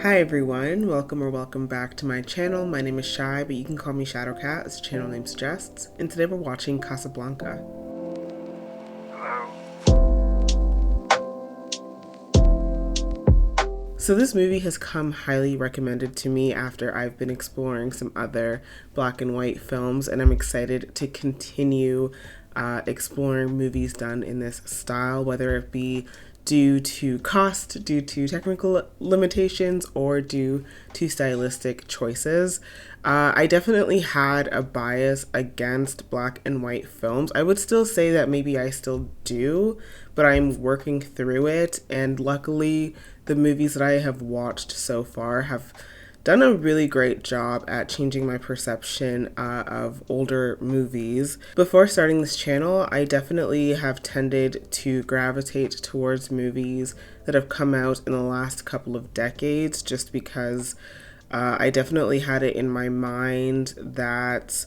Hi everyone, welcome or welcome back to my channel. My name is Shy, but you can call me Shadowcat as the channel name suggests. And today we're watching Casablanca. So this movie has come highly recommended to me after I've been exploring some other black and white films, and I'm excited to continue exploring movies done in this style, whether it be due to cost, due to technical limitations, or due to stylistic choices. I definitely had a bias against black and white films. I would still say that maybe I still do, but I'm working through it, and luckily the movies that I have watched so far have done a really great job at changing my perception of older movies. Before starting this channel, I definitely have tended to gravitate towards movies that have come out in the last couple of decades, just because I definitely had it in my mind that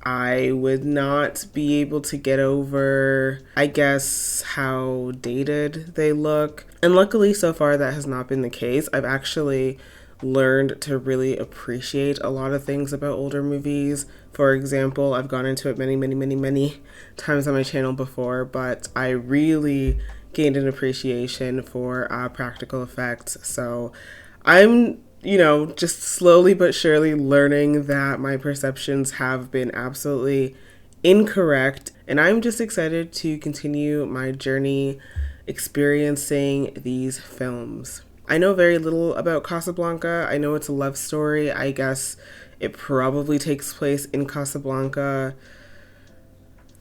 I would not be able to get over, I guess, how dated they look. And luckily, so far, that has not been the case. I've actually learned to really appreciate a lot of things about older movies. For example, I've gone into it many times on my channel before, but I really gained an appreciation for practical effects. So I'm just slowly but surely learning that my perceptions have been absolutely incorrect, and I'm just excited to continue my journey experiencing these films. I know very little about Casablanca. I know it's a love story. I guess it probably takes place in Casablanca.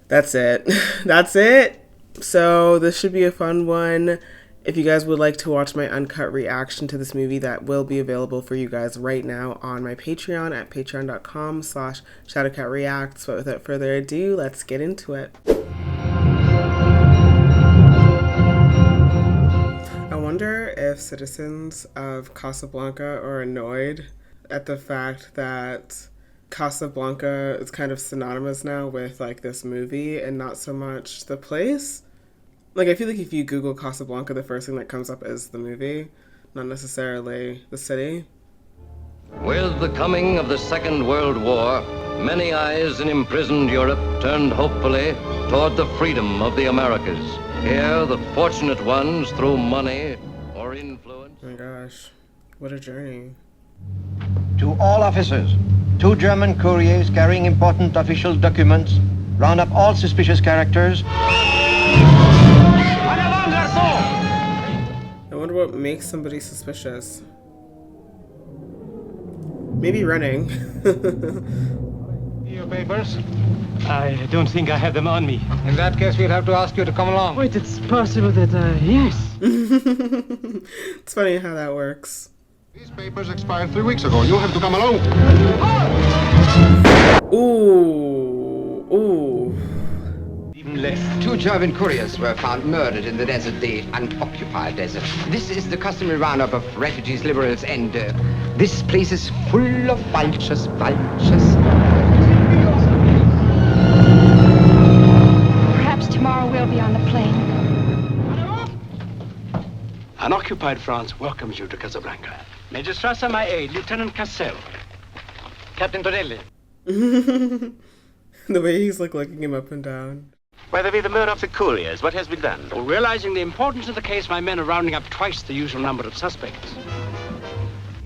That's it. That's it. So this should be a fun one. If you guys would like to watch my uncut reaction to this movie, that will be available for you guys right now on my Patreon at patreon.com/ShadowCatReacts. But without further ado, let's get into it. I wonder if citizens of Casablanca are annoyed at the fact that Casablanca is kind of synonymous now with like this movie and not so much the place. Like, I feel like if you Google Casablanca, the first thing that comes up is the movie, not necessarily the city. With the coming of the Second World War, many eyes in imprisoned Europe turned hopefully toward the freedom of the Americas. Here, the fortunate ones, through money or influence... Oh my gosh, what a journey. To all officers, 2 German couriers carrying important official documents, round up all suspicious characters. I wonder what makes somebody suspicious. Maybe running. Your papers? I don't think I have them on me. In that case, we'll have to ask you to come along. Wait, it's possible that, yes. It's funny how that works. These papers expired 3 weeks ago. You'll have to come along. Ooh. Even less. 2 German couriers were found murdered in the desert, the unoccupied desert. This is the customary roundup of refugees, liberals, and this place is full of vultures. Perhaps tomorrow we'll be on the plane. Unoccupied France welcomes you to Casablanca. Major Strasser, my aide, Lieutenant Cassel. Captain Tonelli. The way he's like looking him up and down. Whether be the murder of the couriers, what has been done? Well, realizing the importance of the case, my men are rounding up twice the usual number of suspects.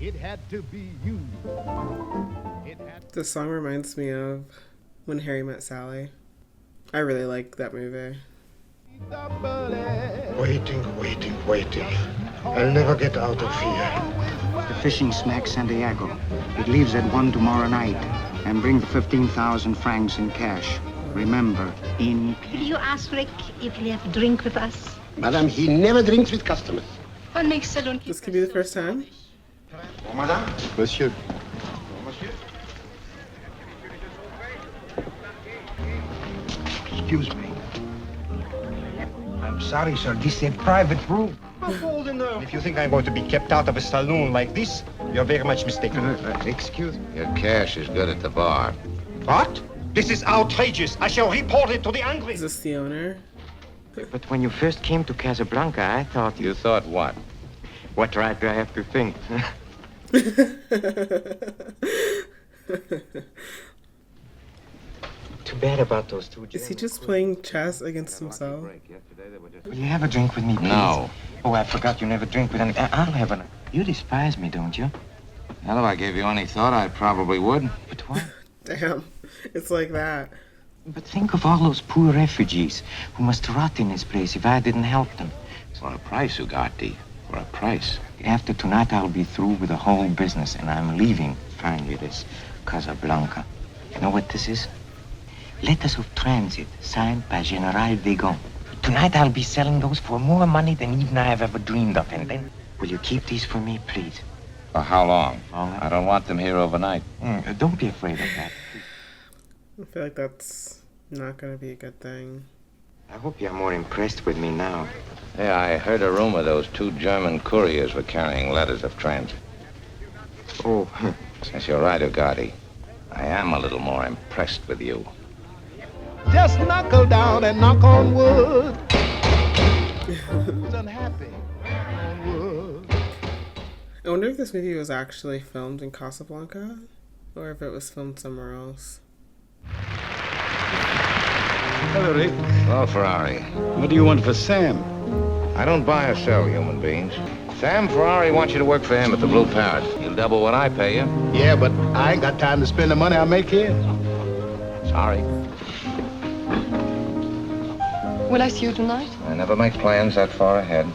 It had to be you. This song reminds me of When Harry Met Sally. I really like that movie. Waiting. I'll never get out of here. The fishing smack Santiago. It leaves at 1 tomorrow night. And bring the 15,000 francs in cash. Remember, in cash. Will you ask Rick if he'll have a drink with us? Madame, he never drinks with customers. What makes Salon This could be the first time. Madame? Monsieur. Excuse me. I'm sorry, sir. This is a private room. If you think I'm going to be kept out of a saloon like this, you're very much mistaken. Excuse me. Your cash is good at the bar. What? This is outrageous. I shall report it to the Angry. Is this the owner? But when you first came to Casablanca, I thought... You thought what? What right do I have to think? Too bad about those two. Is he just playing chess against himself? Will you have a drink with me, please? No. Oh, I forgot you never drink with any... I'll have a... You despise me, don't you? Well, if I gave you any thought, I probably would. But why? Damn, it's like that. But think of all those poor refugees who must rot in this place if I didn't help them. For a price, Ugarte. For a price. After tonight, I'll be through with the whole business, and I'm leaving, finally, this Casablanca. You know what this is? Letters of transit, signed by General Vegon. Tonight, I'll be selling those for more money than even I have ever dreamed of. And then, will you keep these for me, please? For how long? All right. I don't want them here overnight. Don't be afraid of that. I feel like that's not gonna be a good thing. I hope you're more impressed with me now. Yeah, I heard a rumor those 2 German couriers were carrying letters of transit. Oh, Since you're right, Ugarte, I am a little more impressed with you. Just knuckle down and knock on wood. Who's unhappy? On wood. I wonder if this movie was actually filmed in Casablanca or if it was filmed somewhere else. Hello, Rick. Hello, Ferrari. What do you want for Sam? I don't buy or sell human beings. Sam Ferrari wants you to work for him at the Blue Parrot. He'll double what I pay you. Yeah, but I ain't got time to spend the money I make here. Sorry. Will I see you tonight? I never make plans that far ahead.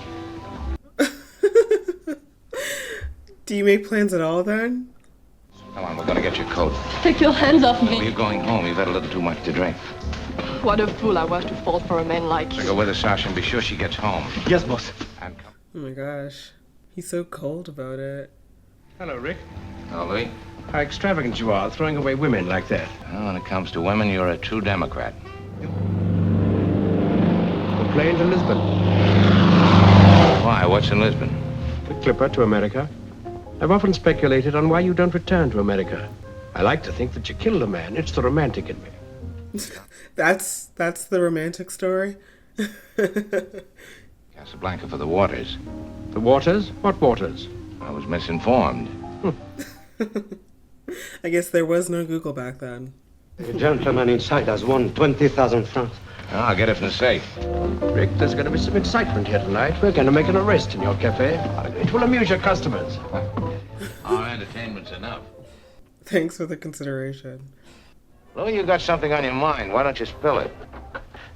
Do you make plans at all then? Come on, we're gonna get your coat. Take your hands off Well, me. you're going home. You've had a little too much to drink. What a fool I was to fall for a man like you. Go with us, Sasha, and be sure she gets home. Yes, boss. And come. Oh my gosh. He's so cold about it. Hello, Rick. Oh, Louis? How extravagant you are, throwing away women like that. Well, when it comes to women, you're a true Democrat. The plane to Lisbon. Why? What's in Lisbon? The clipper to America. I've often speculated on why you don't return to America. I like to think that you killed a man. It's the romantic in me. That's the romantic story. Casablanca for the waters. The waters? What waters? I was misinformed. I guess there was no Google back then. The gentleman inside has won 20,000 francs. Oh, I'll get it from the safe. Rick, there's going to be some excitement here tonight. We're going to make an arrest in your cafe. It will amuse your customers. Our entertainment's enough. Thanks for the consideration. Louis, you got something on your mind. Why don't you spill it?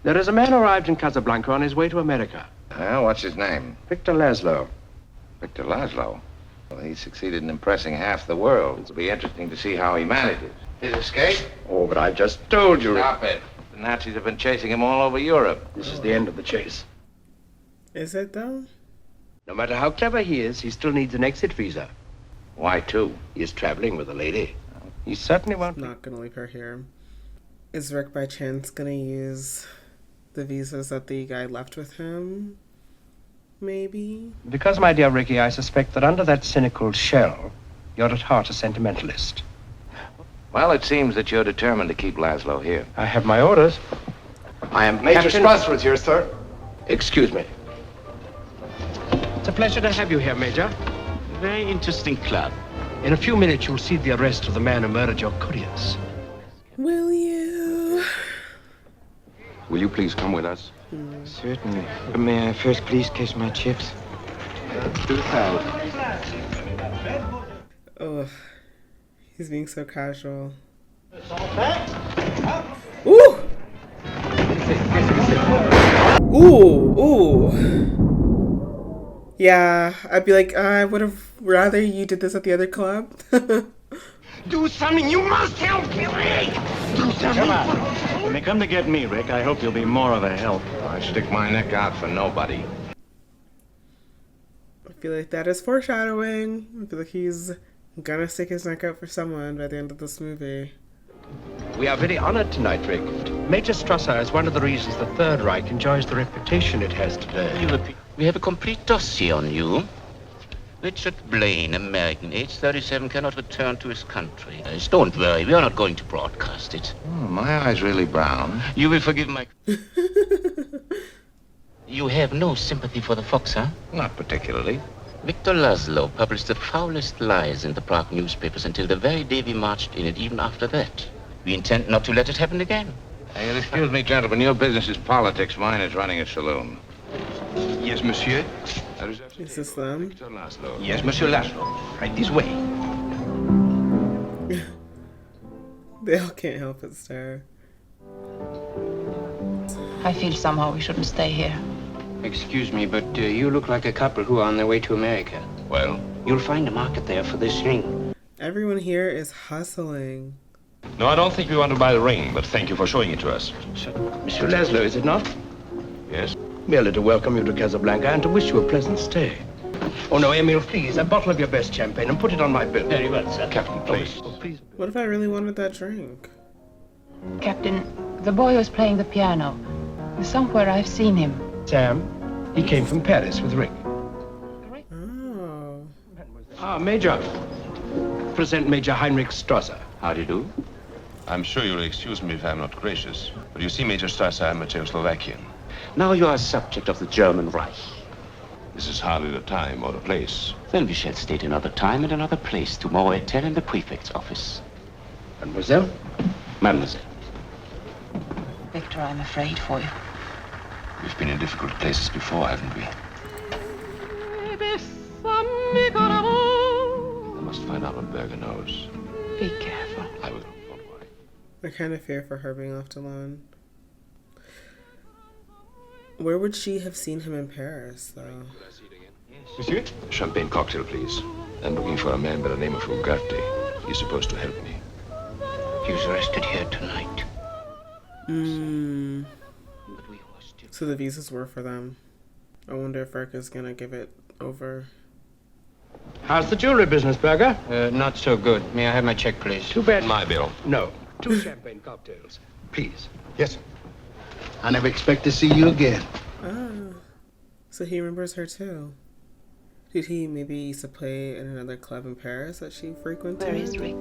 There is a man arrived in Casablanca on his way to America. Well, what's his name? Victor Laszlo. Victor Laszlo. Well, he succeeded in impressing half the world. It'll be interesting to see how he manages. His escape? Oh, but I just told you, Rick. Stop it. The Nazis have been chasing him all over Europe. This is the end of the chase. Is it though? No matter how clever he is, he still needs an exit visa. Why, two? He is traveling with a lady. He certainly won't. Not gonna leave her here. Is Rick by chance gonna use the visas that the guy left with him? Maybe? Because, my dear Ricky, I suspect that under that cynical shell, you're at heart a sentimentalist. Well, it seems that you're determined to keep Laszlo here. I have my orders. I am Major Captain- Strasford here, sir. Excuse me. It's a pleasure to have you here, Major. Very interesting club. In a few minutes, you'll see the arrest of the man who murdered your couriers. Will you? Will you please come with us? Certainly. But may I first please kiss my chips? Do that. Ugh. He's being so casual. Ooh! Ooh, ooh. Yeah, I'd be like, I would have rather you did this at the other club. Do something! You must help me, Rick! Do something! Come on. When they come to get me, Rick, I hope you'll be more of a help. I stick my neck out for nobody. I feel like that is foreshadowing. I feel like he's gonna stick his neck out for someone by the end of this movie. We are very honored tonight, Rick. Major Strasser is one of the reasons the Third Reich enjoys the reputation it has today. We have a complete dossier on you. Richard Blaine, American, age 37, cannot return to his country. Don't worry, we are not going to broadcast it. Oh, my eye's really brown. You will forgive my... You have no sympathy for the fox, huh? Not particularly. Victor Laszlo published the foulest lies in the Prague newspapers until the very day we marched in, and even after that. We intend not to let it happen again. You'll excuse me, gentlemen. Your business is politics. Mine is running a saloon. Yes, monsieur. Is this them? Victor Laszlo. Yes, Monsieur Laszlo. Right this way. They all can't help but stare. I feel somehow we shouldn't stay here. Excuse me, but you look like a couple who are on their way to America. Well? You'll find a market there for this ring. Everyone here is hustling. No, I don't think we want to buy the ring, but thank you for showing it to us. Monsieur Laszlo, is it not? Yes? Merely to welcome you to Casablanca and to wish you a pleasant stay. Oh, no, Emil, please, a bottle of your best champagne and put it on my bill. Very well, sir. Captain, please. Oh, please. What if I really wanted that drink? Captain, the boy who's playing the piano. Somewhere I've seen him. Sam, he came from Paris with Rick. Oh. Ah, Major. Present Major Heinrich Strasser. How do you do? I'm sure you'll excuse me if I'm not gracious, but you see, Major Strasser, I'm a Czechoslovakian. Now you are a subject of the German Reich. This is hardly the time or the place. Then we shall state another time and another place. Tomorrow at 10 in the prefect's office. Mademoiselle? Mademoiselle. Victor, I'm afraid for you. We've been in difficult places before, haven't we? I must find out what Berger knows. Be careful. I will. Don't worry. I kind of fear for her being left alone. Where would she have seen him in Paris, though? Monsieur? Champagne cocktail, please. I'm looking for a man by the name of Ugarte. He's supposed to help me. He was arrested here tonight. So the visas were for them. I wonder if Erka's gonna give it over. How's the jewelry business, Berger? Not so good. May I have my check, please? Too bad. My bill. No. 2 champagne cocktails. Please. Yes. I never expect to see you again. Ah. So he remembers her too. Did he maybe used to play in another club in Paris that she frequented? Where is Rick?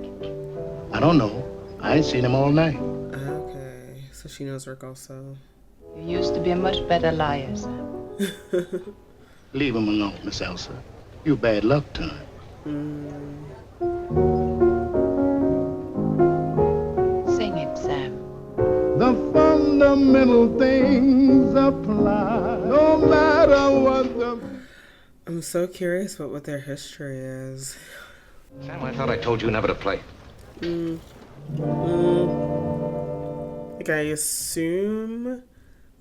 I don't know. I ain't seen him all night. Okay. So she knows Rick also. You used to be a much better liar, Sam. Leave him alone, Miss Elsa. You bad luck to him. Sing it, Sam. The fundamental things apply, no matter what the... I'm so curious about what their history is. Sam, I thought I told you never to play. Like, I assume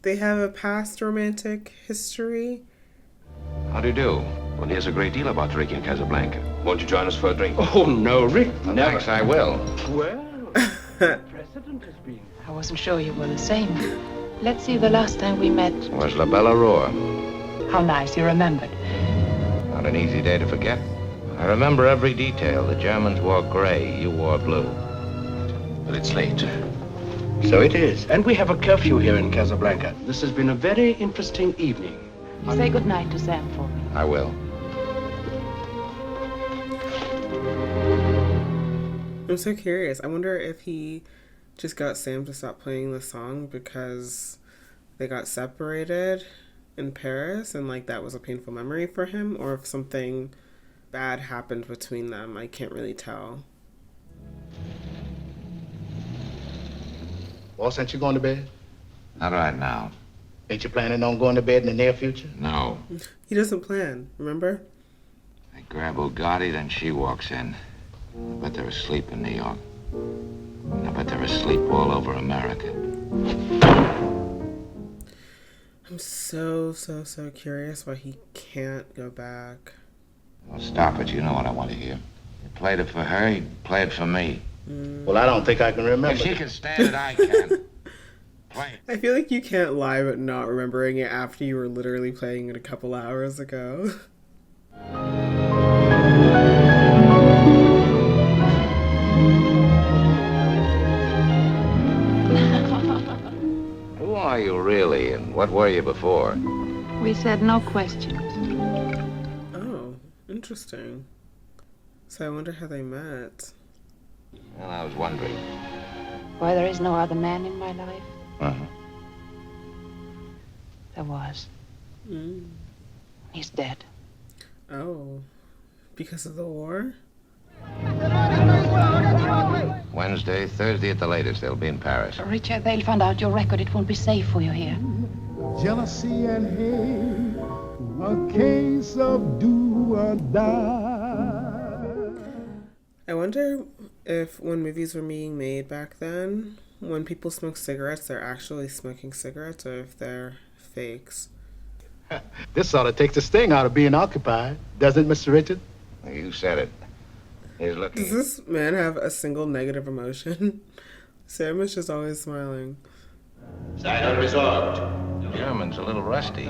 they have a past romantic history. How do you do? Well, here's a great deal about Rick in Casablanca. Won't you join us for a drink? Oh, no, Rick. Well, Never. thanks, I will. Well, precedent has been... I wasn't sure you were the same. Let's see the last time we met. It was La Belle Aurore. How nice you remembered. Not an easy day to forget. I remember every detail. The Germans wore gray, you wore blue. But it's late. So it is. And we have a curfew here in Casablanca. This has been a very interesting evening. Say good night to Sam for me. I will. I'm so curious. I wonder if he just got Sam to stop playing the song because they got separated in Paris and like that was a painful memory for him, or if something bad happened between them. I can't really tell. Boss, ain't you going to bed? Not right now. Ain't you planning on going to bed in the near future? No. He doesn't plan, remember? I grab Ugarte, then she walks in. I bet they're asleep in New York. And I bet they're asleep all over America. I'm so curious why he can't go back. Well, stop it. You know what I want to hear. You played it for her, you play it for me. Well, I don't think I can remember. If she can stand it, I can. Play it. I feel like you can't lie but not remembering it after you were literally playing it a couple hours ago. Who are you really, and what were you before? We said no questions. Oh, interesting. So I wonder how they met. Well, I was wondering. Why there is no other man in my life? Uh-huh. There was. He's dead. Oh, because of the war? Wednesday, Thursday at the latest, they'll be in Paris. Richard, they'll find out your record. It won't be safe for you here. Jealousy and hate, a case of do or die. I wonder if when movies were being made back then, when people smoke cigarettes, they're actually smoking cigarettes or if they're fakes. This sort of takes the sting out of being occupied, doesn't it, Mr. Richard? You said it. He's looking. Does this man have a single negative emotion? Sam is just always smiling. Sign unresolved. German's a little rusty.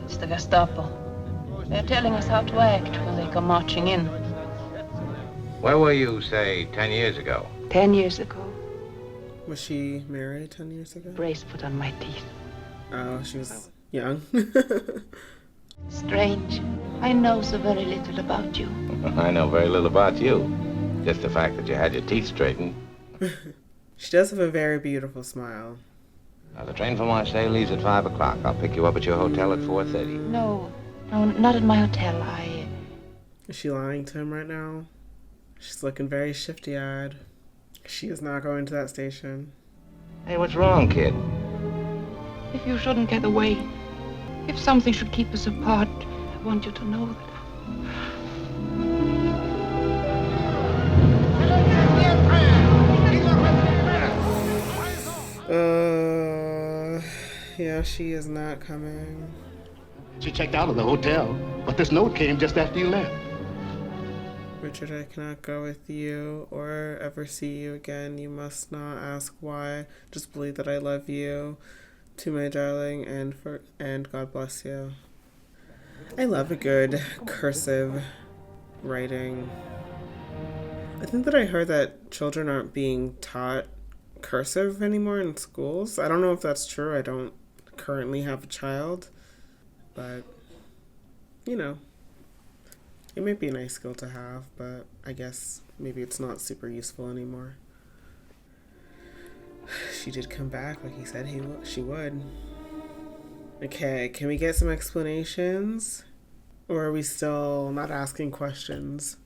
It's the Gestapo. They're telling us how to act when they come marching in. Where were you, say, 10 years ago? 10 years ago. Was she married 10 years ago? Brace put on my teeth. Oh, she was young. Strange. I know so very little about you. I know very little about you. Just the fact that you had your teeth straightened. She does have a very beautiful smile. Now, the train for Marseille leaves at 5 o'clock. I'll pick you up at your hotel at 4:30. No, not at my hotel. Is she lying to him right now? She's looking very shifty-eyed. She is not going to that station. Hey, what's wrong, kid? If you shouldn't get away, if something should keep us apart, I want you to know that. Yeah, she is not coming. She checked out of the hotel, but this note came just after you left. Richard, I cannot go with you or ever see you again. You must not ask why. Just believe that I love you. To my darling, and God bless you. I love a good cursive writing. I think that I heard that children aren't being taught cursive anymore in schools. I don't know if that's true. I don't currently have a child, but you know, it might be a nice skill to have, but I guess maybe it's not super useful anymore. She did come back like he said she would. Okay, can we get some explanations? Or are we still not asking questions?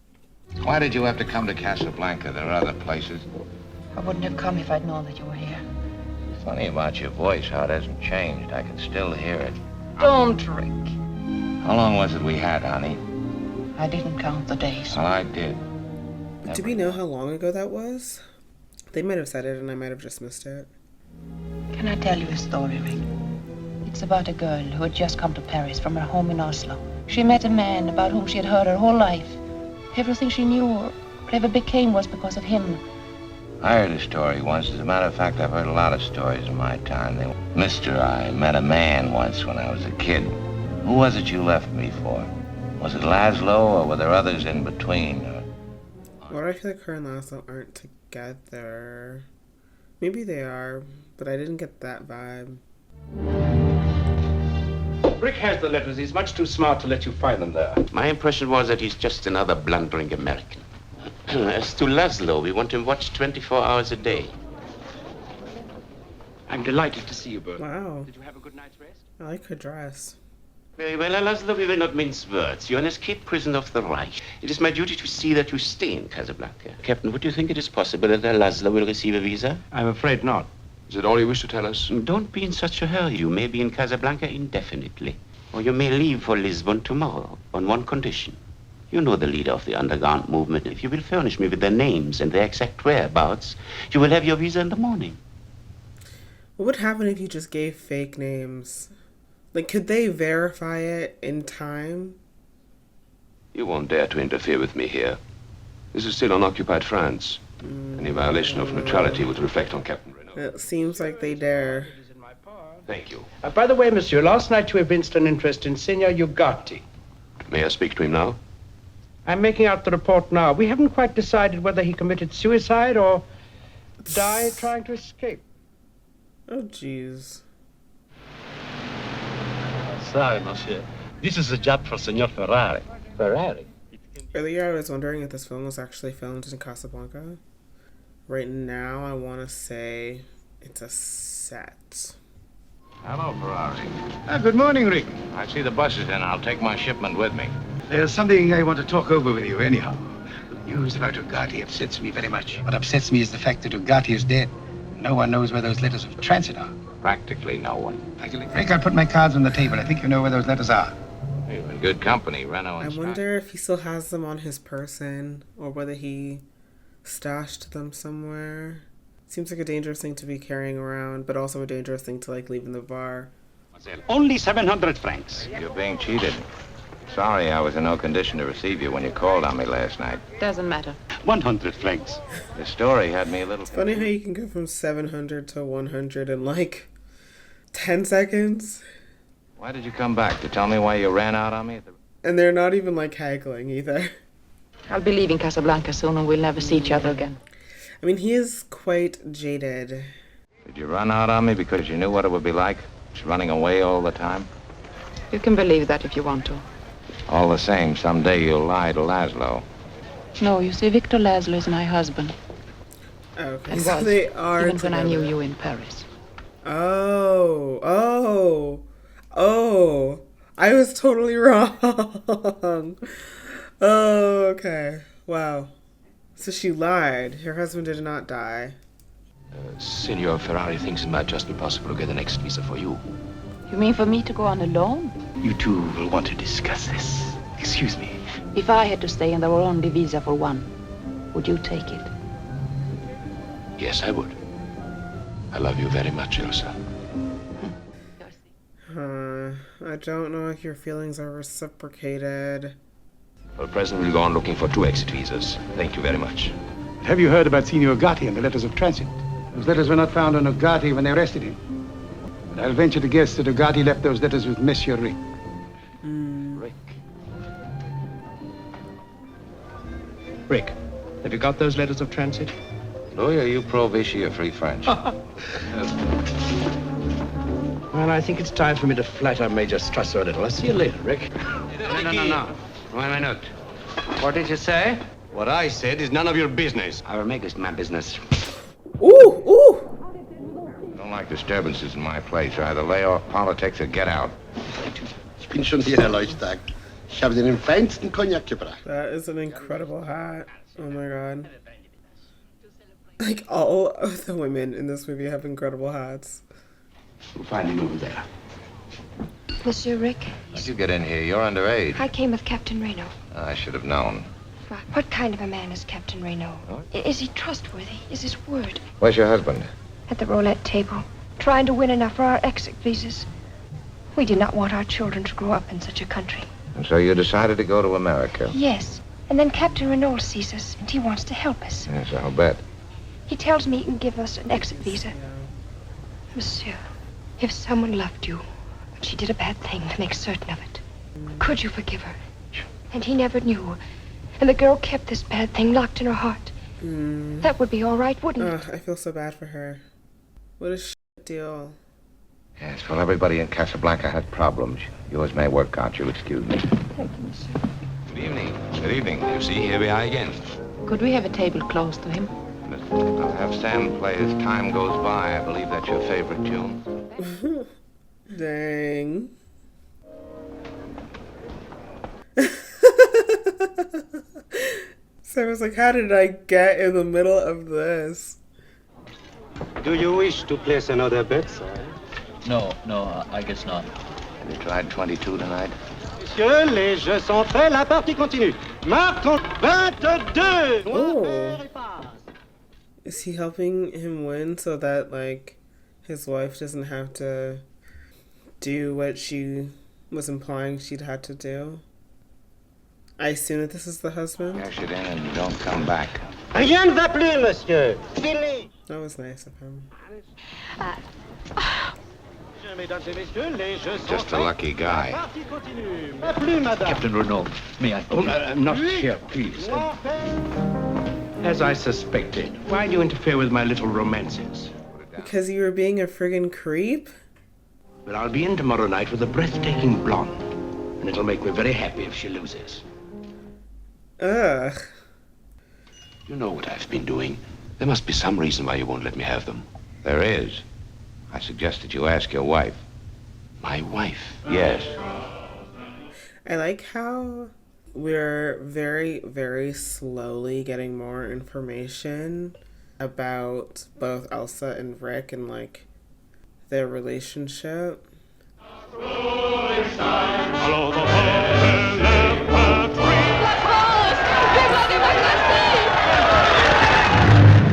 Why did you have to come to Casablanca? There are other places. I wouldn't have come if I'd known that you were here. Funny about your voice, how it hasn't changed. I can still hear it. Don't, Rick. How long was it we had, honey? I didn't count the days. Well, I did. Do we know how long ago that was? They might have said it and I might have just missed it. Can I tell you a story, Rick? It's about a girl who had just come to Paris from her home in Oslo. She met a man about whom she had heard her whole life. Everything she knew or ever became was because of him. I heard a story once. As a matter of fact, I've heard a lot of stories in my time. Mister, I met a man once when I was a kid. Who was it you left me for? Was it Laszlo, or were there others in between? Why do I feel like her and Laszlo aren't together? Maybe they are, but I didn't get that vibe. Rick has the letters. He's much too smart to let you find them there. My impression was that he's just another blundering American. As to Laszlo, we want him watched 24 hours a day. I'm delighted to see you, Bert. Wow. Did you have a good night's rest? I like her dress. Very well, Laszlo, we will not mince words. You're an escaped prisoner of the Reich. It is my duty to see that you stay in Casablanca. Captain, would you think it is possible that Laszlo will receive a visa? I'm afraid not. Is it all you wish to tell us? Don't be in such a hurry. You may be in Casablanca indefinitely. Or you may leave for Lisbon tomorrow on one condition. You know the leader of the underground movement. If you will furnish me with their names and their exact whereabouts, you will have your visa in the morning. What would happen if you just gave fake names? Like, could they verify it in time? You won't dare to interfere with me here. This is still unoccupied France. Any violation of neutrality would reflect on Captain Renault. It seems like they dare. Thank you. By the way, monsieur, last night you evinced an interest in Signor Ugarte. May I speak to him now? I'm making out the report now. We haven't quite decided whether he committed suicide or died trying to escape. Oh, jeez. Sorry, monsieur. This is a job for Senor Ferrari. Ferrari? Earlier, I was wondering if this film was actually filmed in Casablanca. Right now, I want to say it's a set. Hello, Ferrari. Good morning, Rick. I see the bus is in. I'll take my shipment with me. There's something I want to talk over with you, anyhow. The news about Ugarte upsets me very much. What upsets me is the fact that Ugarte is dead. No one knows where those letters of transit are. Practically no one. Rick, I'll put my cards on the table. I think you know where those letters are. You're in good company, Renault I and wonder if he still has them on his person or whether he stashed them somewhere. Seems like a dangerous thing to be carrying around, but also a dangerous thing to like leave in the bar. Only 700 francs. You're being cheated. Sorry I was in no condition to receive you when you called on me last night. Doesn't matter. 100 francs. The story had me a little... It's funny how you can go from 700 to 100 in like 10 seconds. Why did you come back? To tell me why you ran out on me? And they're not even like haggling either. I'll be leaving Casablanca soon and we'll never see each other again. I mean, he is quite jaded. Did you run out on me because you knew what it would be like? Just running away all the time? You can believe that if you want to. All the same, someday you'll lie to Laszlo. No, you see, Victor Laszlo is my husband. Okay, And so was, they are even when I together. knew you in Paris. Oh. I was totally wrong. Oh, okay. Wow. So she lied. Her husband did not die. Senor Ferrari thinks it might just be possible to get an exit visa for you. You mean for me to go on alone? You two will want to discuss this. Excuse me. If I had to stay and there were only visa for one, would you take it? Yes, I would. I love you very much, Elsa. I don't know if your feelings are reciprocated. For the present, we'll go on looking for 2 exit visas. Thank you very much. Have you heard about Signor Ugarte and the letters of transit? Those letters were not found on Ugarte when they arrested him. But I'll venture to guess that Ugarte left those letters with Monsieur Rick. Rick. Rick, have you got those letters of transit? Louis, are you pro Vichy or free French? Well, I think it's time for me to flatter Major Strasser a little. I'll see you later, Rick. No. 1 minute. What did you say? What I said is none of your business. I will make this my business. Ooh! I don't like disturbances in my place. Either lay off politics or get out. Ich bin schon hier, Herr Leuchtag. Ich habe dir den feinsten Cognac gebracht. That is an incredible hat. Oh my god. Like, all of the women in this movie have incredible hats. We'll find him over there. Monsieur Rick, How'd you get in here? You're underage. I came with Captain Reno. I should have known. What kind of a man is Captain Reno? Is he trustworthy? Is his word? Where's your husband? At the roulette table, trying to win enough for our exit visas. We did not want our children to grow up in such a country. And so you decided to go to America? Yes, and then Captain Renault sees us, and he wants to help us. Yes, I'll bet. He tells me he can give us an exit visa. Monsieur, if someone loved you, and she did a bad thing to make certain of it, could you forgive her? And he never knew. And the girl kept this bad thing locked in her heart. That would be all right, wouldn't it? I feel so bad for her. What a shit deal. Yes, well, everybody in Casablanca had problems. Yours may work out. You'll excuse me. Thank you, monsieur. Good evening. Good evening. You see, here we are again. Could we have a table close to him? I'll have Sam play As Time Goes By. I believe that's your favorite tune. Dang. So I was like, how did I get in the middle of this? Do you wish to place another bet, sir? No, I guess not. Have you tried 22 tonight? Messieurs, les jeux sont faits, la partie continue. Marquons 22! Oh. Is he helping him win so that, like, his wife doesn't have to do what she was implying she'd had to do? I assume that this is the husband? Cash it in and don't come back. Rien ne va plus, monsieur. Fini. That was nice of him. Mesdames et messieurs, les jeux sont Just a lucky guy. La partie continue. Pas plus, madame. Captain Renault, may I? Not here, please. As I suspected, why do you interfere with my little romances? Because you were being a friggin' creep? But I'll be in tomorrow night with a breathtaking blonde, and it'll make me very happy if she loses. Ugh. You know what I've been doing. There must be some reason why you won't let me have them. There is. I suggest that you ask your wife. My wife? Yes. I like how we're very, very slowly getting more information about both Elsa and Rick and like their relationship.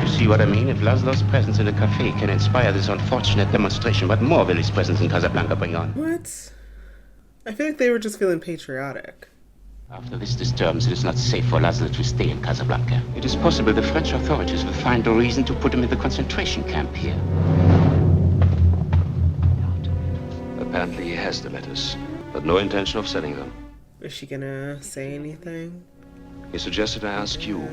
See what I mean? If Laszlo's presence in the cafe can inspire this unfortunate demonstration, what more will his presence in Casablanca bring on? What? I feel like they were just feeling patriotic. After this disturbance, it is not safe for Laszlo to stay in Casablanca. It is possible the French authorities will find a reason to put him in the concentration camp here. Apparently he has the letters, but no intention of selling them. Is she gonna say anything? He suggested I ask you.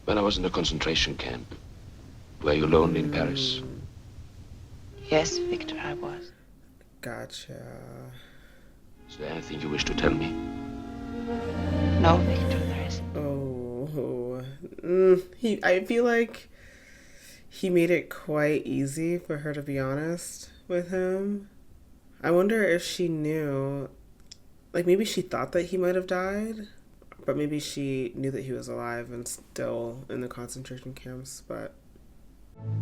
When I was in the concentration camp, were you lonely in Paris? Yes, Victor, I was. Gotcha. Is there anything you wish to tell me? No, Victor, there isn't. I feel like he made it quite easy for her to be honest with him. I wonder if she knew, like maybe she thought that he might have died, but maybe she knew that he was alive and still in the concentration camps, but...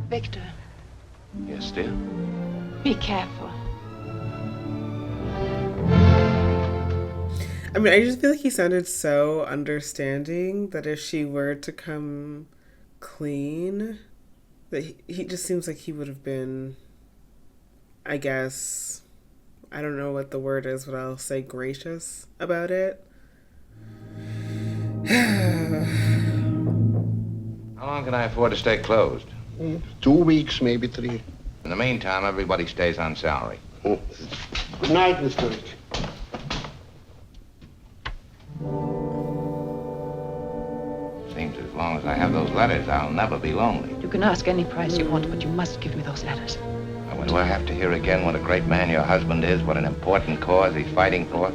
Victor. Yes, dear? Be careful. I mean, I just feel like he sounded so understanding that if she were to come clean, that he just seems like he would have been, I guess, I don't know what the word is, but I'll say gracious about it. How long can I afford to stay closed? 2 weeks, maybe 3. In the meantime, everybody stays on salary. Good night, Mr. Rick. Seems as long as I have those letters, I'll never be lonely. You can ask any price you want, but you must give me those letters. Do I have to hear again what a great man your husband is, what an important cause he's fighting for?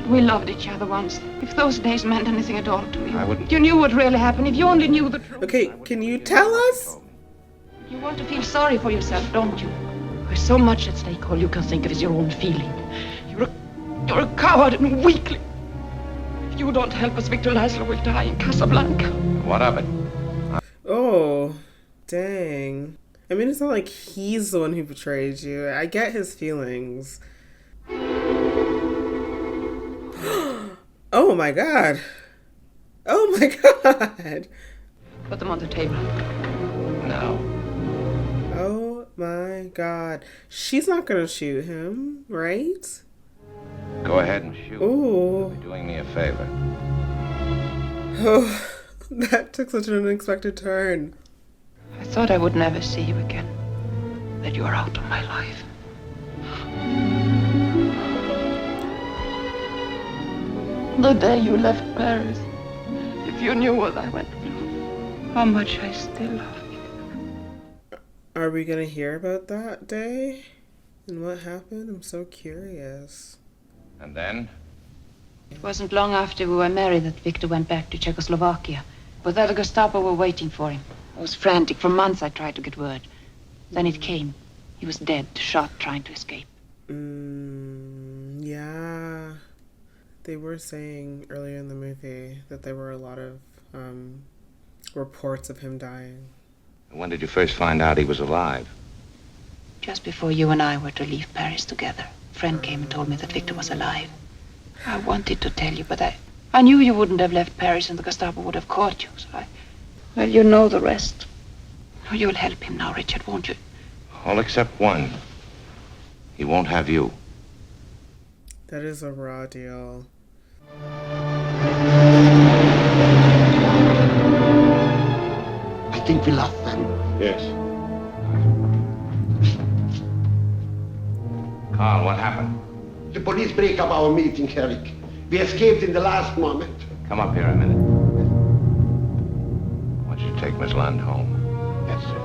We loved each other once. If those days meant anything at all to you. I wouldn't... You knew what really happened. If you only knew the truth. Okay, can you tell us? You want to feel sorry for yourself, don't you? There's so much at stake. All you can think of is your own feeling. You're a coward and weakling. If you don't help us, Victor Laszlo will die in Casablanca. What of it? Oh, dang. I mean, it's not like he's the one who betrayed you. I get his feelings. Oh my god. Oh my god. Put them on the table. No. Oh my god. She's not gonna shoot him, right? Go ahead and shoot. Ooh. You're doing me a favor. Oh, that took such an unexpected turn. I thought I would never see you again. That you are out of my life. The day you left Paris, if you knew what I went through, how much I still love you. Are we gonna hear about that day? And what happened? I'm so curious. And then? It wasn't long after we were married that Victor went back to Czechoslovakia. But there the Gestapo were waiting for him. I was frantic. For months I tried to get word. Then it came. He was dead, shot, trying to escape. Yeah. They were saying earlier in the movie that there were a lot of reports of him dying. When did you first find out he was alive? Just before you and I were to leave Paris together, a friend came and told me that Victor was alive. I wanted to tell you, but I knew you wouldn't have left Paris and the Gestapo would have caught you, so well, you know the rest. You'll help him now, Richard, won't you? All except one. He won't have you. That is a raw deal. I think we lost them. Yes. Carl, what happened? The police break up our meeting, Eric. We escaped in the last moment. Come up here a minute. I want you to take Miss Lund home. Yes, sir.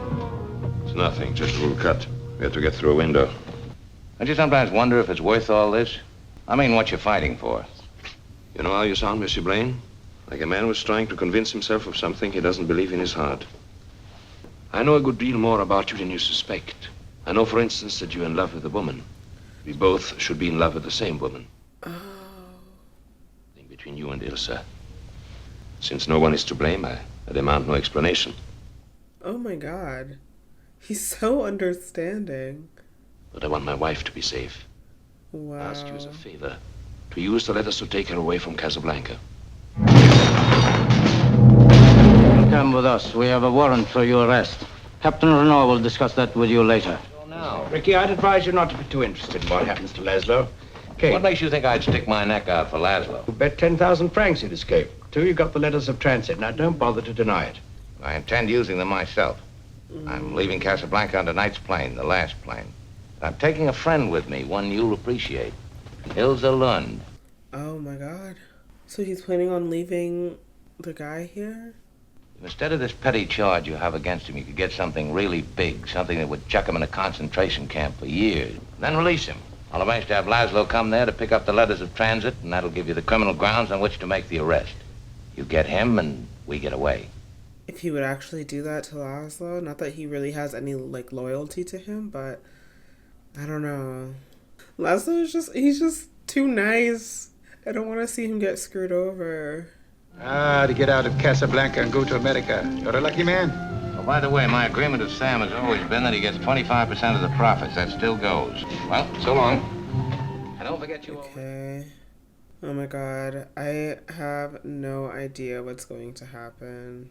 It's nothing, just a little cut. We have to get through a window. Don't you sometimes wonder if it's worth all this? I mean, what you're fighting for. You know how you sound, Monsieur Blaine? Like a man who's trying to convince himself of something he doesn't believe in his heart. I know a good deal more about you than you suspect. I know, for instance, that you're in love with a woman. We both should be in love with the same woman. between you and Ilsa. Since no one is to blame, I demand no explanation. Oh my god. He's so understanding. But I want my wife to be safe. Wow. I ask you as a favor to use the letters to take her away from Casablanca. Come with us. We have a warrant for your arrest. Captain Renault will discuss that with you later. Now, Ricky, I'd advise you not to be too interested in what happens to Laszlo. Okay. What makes you think I'd stick my neck out for Laszlo? You bet 10,000 francs he'd escape. Two, you got the letters of transit. Now, don't bother to deny it. I intend using them myself. I'm leaving Casablanca on tonight's plane, the last plane. I'm taking a friend with me, one you'll appreciate. Ilsa Lund. Oh my god. So he's planning on leaving the guy here? Instead of this petty charge you have against him, you could get something really big, something that would chuck him in a concentration camp for years. Then release him. I'll arrange to have Laszlo come there to pick up the letters of transit, and that'll give you the criminal grounds on which to make the arrest. You get him, and we get away. If he would actually do that to Laszlo, not that he really has any, loyalty to him, but I don't know. Laszlo is he's just too nice. I don't want to see him get screwed over. To get out of Casablanca and go to America. You're a lucky man. Oh, by the way, my agreement with Sam has always been that he gets 25% of the profits. That still goes. Well, so long. And don't forget you... Okay. Oh my god. I have no idea what's going to happen.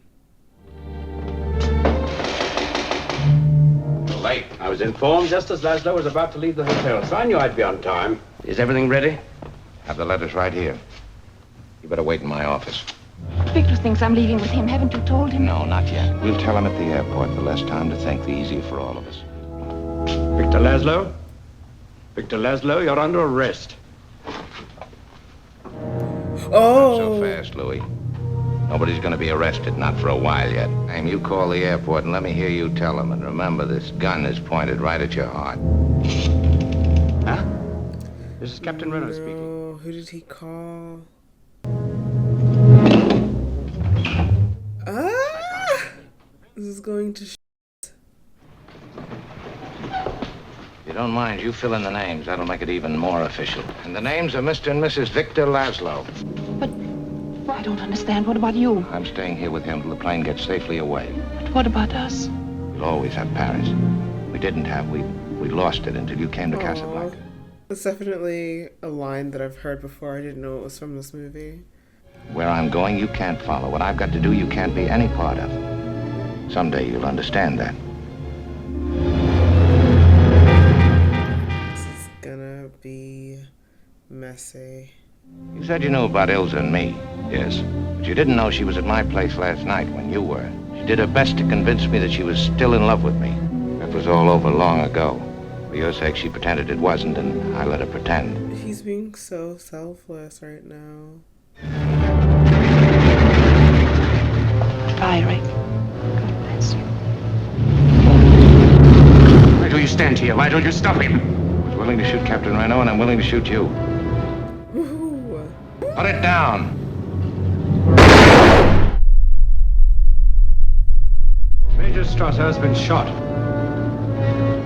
Late. I was informed just as Laszlo was about to leave the hotel, so I knew I'd be on time. Is everything ready? Have the letters right here. You better wait in my office. Victor thinks I'm leaving with him. Haven't you told him? No, not yet. We'll tell him at the airport. The less time to think, the easier for all of us. Victor Laszlo? Victor Laszlo, you're under arrest. Oh! Not so fast, Louis. Nobody's going to be arrested, not for a while yet. Aim, you call the airport and let me hear you tell them. And remember, this gun is pointed right at your heart. Huh? This is Captain Renault speaking. Who did he call? This is going to If you don't mind, you fill in the names. That'll make it even more official. And the names are Mr. and Mrs. Victor Laszlo. But I don't understand. What about you? I'm staying here with him till the plane gets safely away. But what about us? We'll always have Paris. We didn't have. We lost it until you came to Casablanca. It's definitely a line that I've heard before. I didn't know it was from this movie. Where I'm going, you can't follow. What I've got to do, you can't be any part of. Someday you'll understand that. This is gonna be messy. You said you knew about Ilsa and me. Yes. But you didn't know she was at my place last night when you were. She did her best to convince me that she was still in love with me. That was all over long ago. For your sake, she pretended it wasn't, and I let her pretend. He's being so selfless right now. Bye, Rick. Why do you stand here? Why don't you stop him? I was willing to shoot Captain Renault, and I'm willing to shoot you. Ooh. Put it down. Major Strasser has been shot.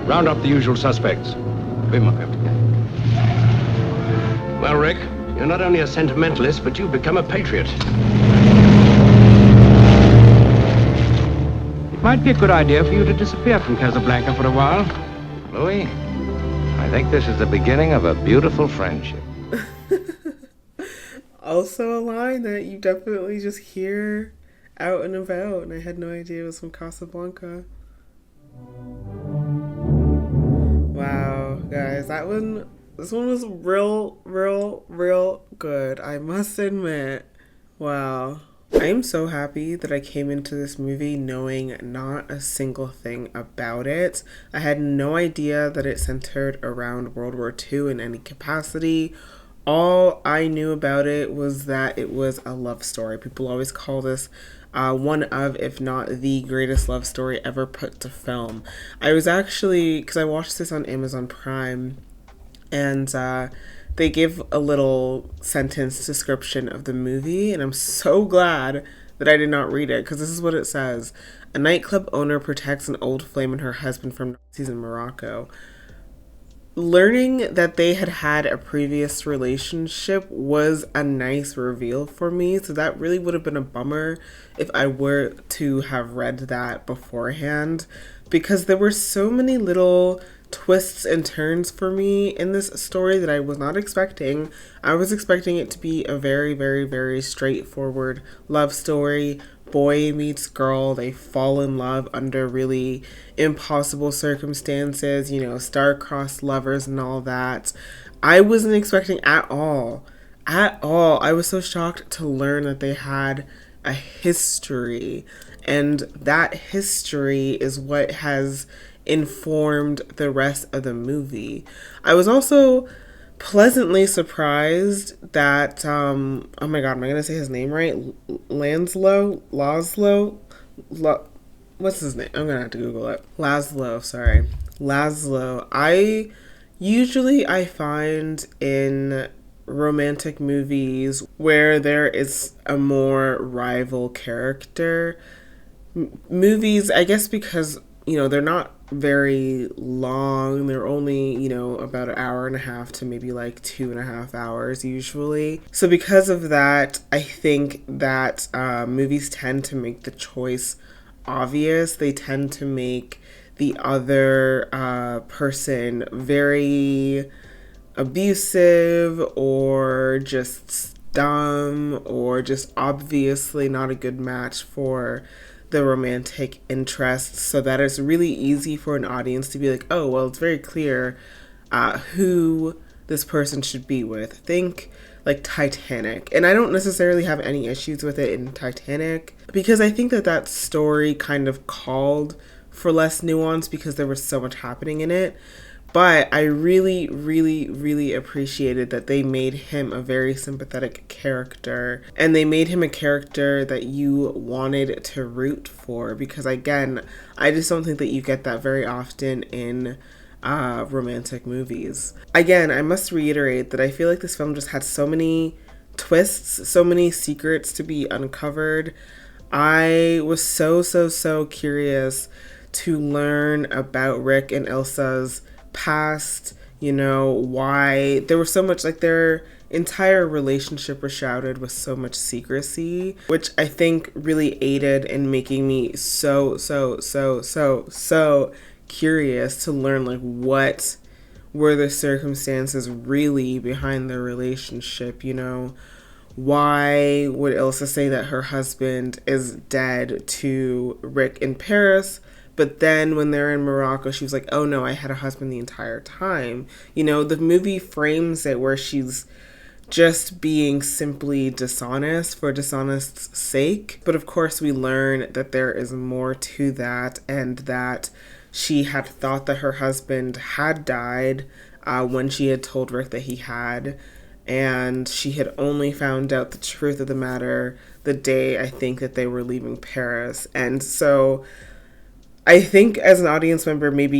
Round up the usual suspects. Well, Rick, you're not only a sentimentalist, but you've become a patriot. It might be a good idea for you to disappear from Casablanca for a while. Louis, I think this is the beginning of a beautiful friendship. Also a line that you definitely just hear out and about, and I had no idea it was from Casablanca. Wow, guys, this one was real good, I must admit. Wow. I am so happy that I came into this movie knowing not a single thing about it. I had no idea that it centered around World War II in any capacity. All I knew about it was that it was a love story. People always call this one of, if not the greatest love story ever put to film. I was actually, because I watched this on Amazon Prime, and they give a little sentence description of the movie, and I'm so glad that I did not read it, because this is what it says. A nightclub owner protects an old flame and her husband from Nazis in Morocco. learning that they had had a previous relationship was a nice reveal for me. So that really would have been a bummer if I were to have read that beforehand, because there were so many little twists and turns for me in this story that I was not expecting. I was expecting it to be a very, very, very straightforward love story. Boy meets girl, they fall in love under really impossible circumstances, you know, star-crossed lovers and all that. I wasn't expecting at all. At all. I was so shocked to learn that they had a history, and that history is what has informed the rest of the movie. I was also pleasantly surprised that oh my god, am I gonna say his name right? Laszlo, what's his name? I'm gonna have to Google it. Laszlo. I find in romantic movies where there is a more rival character, movies, I guess, because they're not very long. They're only, about an hour and a half to maybe like 2.5 hours usually. So because of that, I think that movies tend to make the choice obvious. They tend to make the other person very abusive or just dumb or just obviously not a good match for the romantic interests, so that it's really easy for an audience to be like, oh, well, it's very clear who this person should be with. Think like Titanic. And I don't necessarily have any issues with it in Titanic, because I think that story kind of called for less nuance because there was so much happening in it. But I really, really, really appreciated that they made him a very sympathetic character. And they made him a character that you wanted to root for. Because again, I just don't think that you get that very often in romantic movies. Again, I must reiterate that I feel like this film just had so many twists, so many secrets to be uncovered. I was so curious to learn about Rick and Ilsa's past, why there was so much, like, their entire relationship was shrouded with so much secrecy, which I think really aided in making me so curious to learn, like, what were the circumstances really behind their relationship. Why would Ilsa say that her husband is dead to Rick in Paris, but then when they're in Morocco, she was like, oh no, I had a husband the entire time. The movie frames it where she's just being simply dishonest for dishonest's sake. But of course, we learn that there is more to that, and that she had thought that her husband had died when she had told Rick that he had. And she had only found out the truth of the matter the day, I think, that they were leaving Paris. And so I think as an audience member, maybe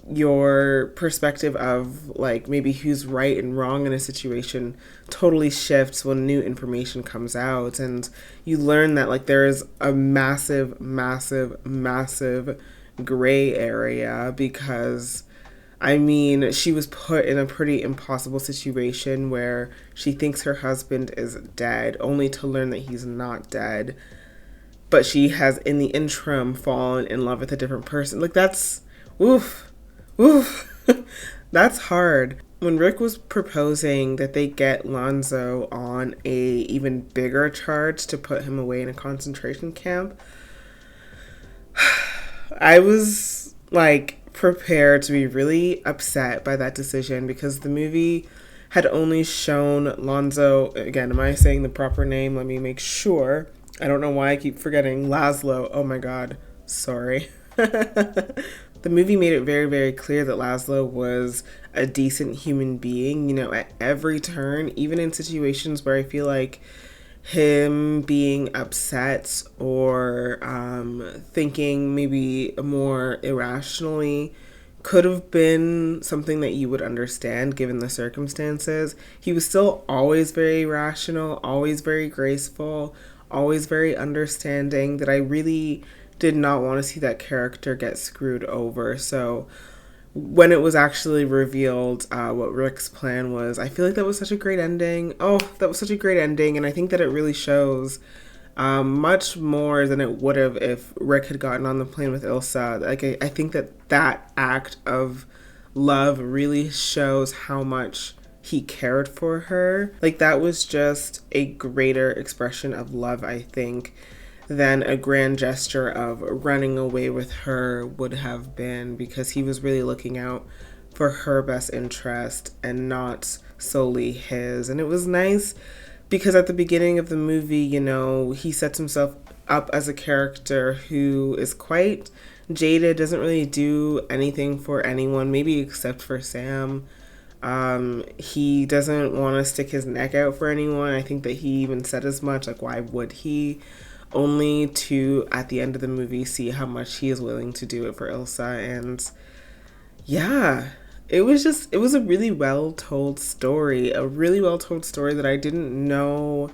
your perspective of, like, maybe who's right and wrong in a situation totally shifts when new information comes out, and you learn that, like, there is a massive gray area, because she was put in a pretty impossible situation where she thinks her husband is dead, only to learn that he's not dead. But she has, in the interim, fallen in love with a different person. Like, that's, oof. That's hard. When Rick was proposing that they get Lonzo on a even bigger charge to put him away in a concentration camp, I was, like, prepared to be really upset by that decision, because the movie had only shown Lonzo, again, am I saying the proper name? Let me make sure. I don't know why I keep forgetting. Laszlo. Oh my god. Sorry. The movie made it very, very clear that Laszlo was a decent human being, at every turn, even in situations where I feel like him being upset or thinking maybe more irrationally could have been something that you would understand given the circumstances. He was still always very rational, always very graceful, always very understanding, that I really did not want to see that character get screwed over. So when it was actually revealed what Rick's plan was, I feel like that was such a great ending. Oh, that was such a great ending. And I think that it really shows much more than it would have if Rick had gotten on the plane with Ilsa. Like, I think that that act of love really shows how much he cared for her. Like, that was just a greater expression of love, I think, than a grand gesture of running away with her would have been, because he was really looking out for her best interest and not solely his. And it was nice because at the beginning of the movie, you know, he sets himself up as a character who is quite jaded, doesn't really do anything for anyone, maybe except for Sam. He doesn't want to stick his neck out for anyone. I think that he even said as much, like, why would he? Only to, at the end of the movie, see how much he is willing to do it for Ilsa. And yeah, it was a really well told story, that I didn't know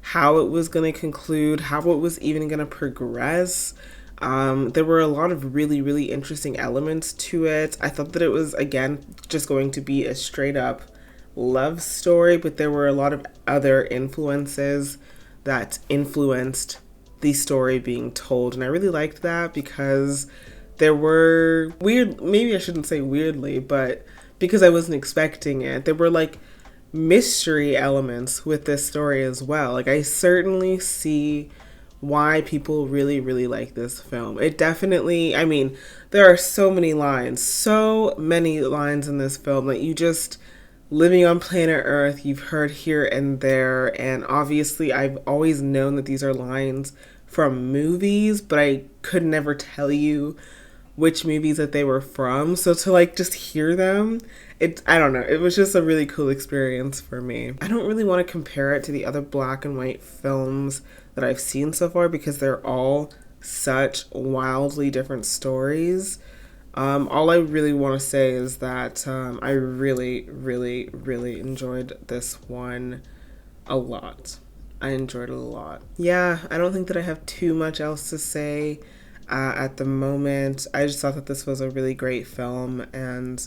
how it was going to conclude, how it was even going to progress. There were a lot of really, really interesting elements to it. I thought that it was, again, just going to be a straight up love story, but there were a lot of other influences that influenced the story being told. And I really liked that because there were maybe I shouldn't say weirdly, but because I wasn't expecting it, there were like mystery elements with this story as well. Like, I certainly see why people really, really like this film. It definitely, I mean, there are so many lines in this film that you just, living on planet Earth, you've heard here and there. And obviously I've always known that these are lines from movies, but I could never tell you which movies that they were from. So to like just hear them, I don't know, it was just a really cool experience for me. I don't really want to compare it to the other black and white films that I've seen so far because they're all such wildly different stories. All I really want to say is that I really, really, really enjoyed this one a lot. I enjoyed it a lot. Yeah, I don't think that I have too much else to say at the moment. I just thought that this was a really great film, and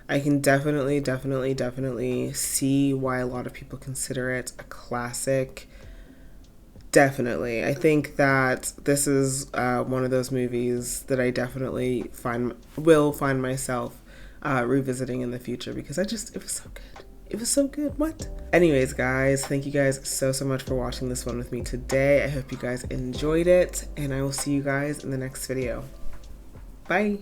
I can definitely see why a lot of people consider it a classic. Definitely. I think that this is one of those movies that I definitely will find myself revisiting in the future because it was so good. It was so good. What? Anyways, guys, thank you guys so much for watching this one with me today. I hope you guys enjoyed it, and I will see you guys in the next video. Bye.